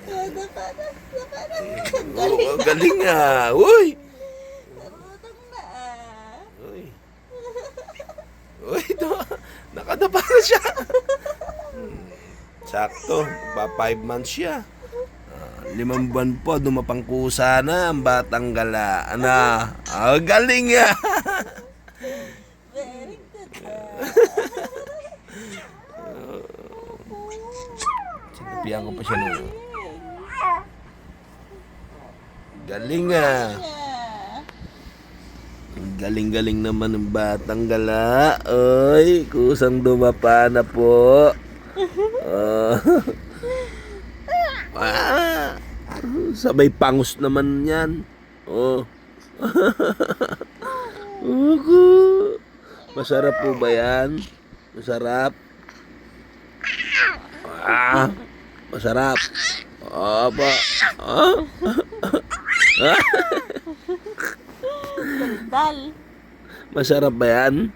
Dapa na. Oo, galing ah. Uy! Marunong na. Uy. Uy, nakadapa na siya. Sakto, pa 5 months siya. 5 buwan po, dumapangkusa na ang batang gala. Ana, galing ya. Very good. Sinapian ko pa siya nung. Galing ah. Galing-galing naman ng batang gala. Oy, kusang dumapa na po. Sabay pangus naman yan. Oh. Masarap po ba yan? Masarap? Masarap. Apa? Dal. Masarap ba yan?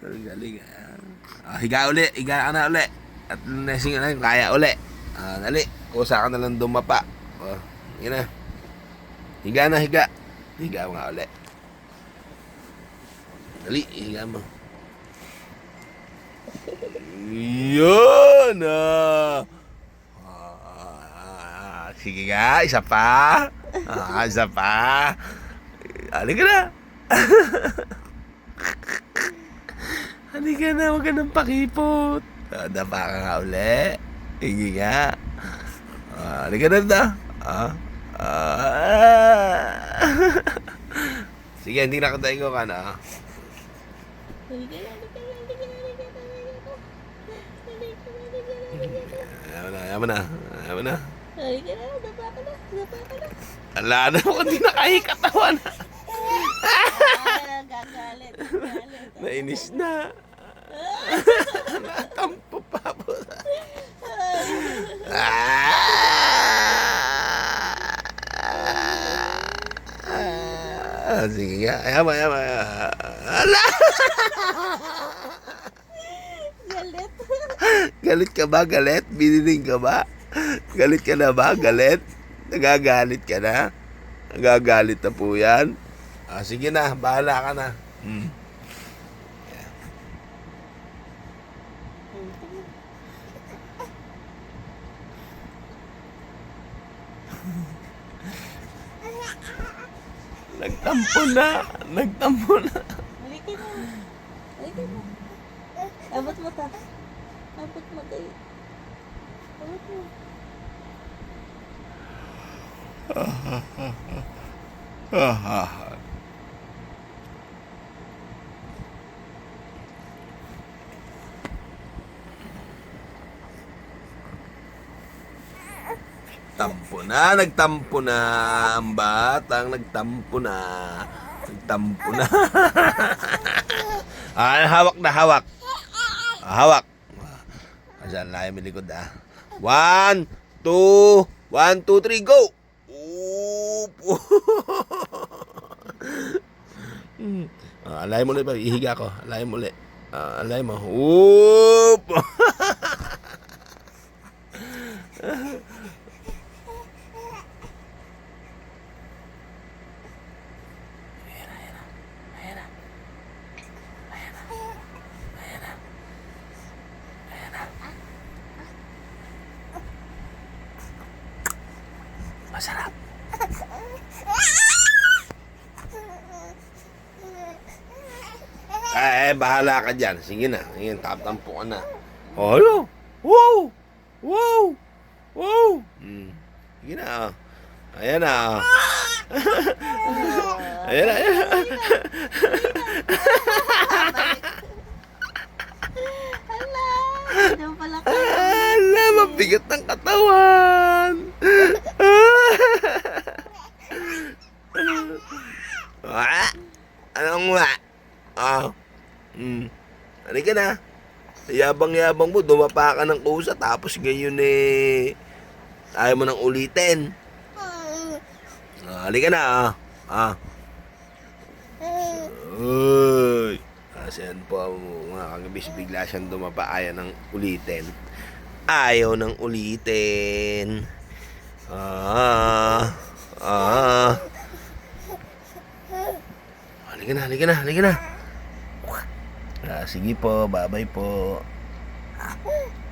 Ang galing higa uli, higa ka na uli. At nesing na kaya uli. Dali, kusa ka na lang dumapa. Yun na. Higa na, higa. Higa mo nga uli. Dali, higa mo. Yun sige nga, isa pa. Isa pa. Halika na. Halika na, huwag ka nang pakipot. Dapa ka nga uli. Sige nga. Halika na na. Sige, hindi na katayo ka na. Ayaw mo na. Dapa ka na. Ala na mo, hindi na kaya katawan. Gagalit. Nainis na. Natampo pa po. Sige nga. Ayaw mo. Ala! Galit. Galit ka ba? Galit? Biniling ka ba? Galit ka na ba? Galit? Nagagalit ka na? Nagagalit na po yan? Sige na, bahala ka na. Nagtampo na. Halika na. Abot mo ta. Abot mo tayo. Abot mo. Nagtampo na ang batang, nagtampo na. Hawak na, hawak. Hawak. Asan layo may likod 1, 2, 1, 2, 3, go! Oop! Alay mo ulit, ihiga ko. Alay mo ulit. Alay mo. Oop! Masarap. Bahala ka dyan. Sige na. Sige, tampo ka na. Hello. Wow! Wow! Wow! Sige na. Ayan na. Ayan na. Diyan pala ka. Mabigat ng katawan. Anong nga? Halika na. Yabang-yabang mo, dumapa ka ng kusa, tapos ngayon ayaw mo nang ulitin. Halika na. Uy. Kasi yan po mga kagabis, bigla siyang dumapa. Ayaw nang ulitin. Ayaw nang ulitin. Halika na, halika na, halika na. Sige po, bye-bye po.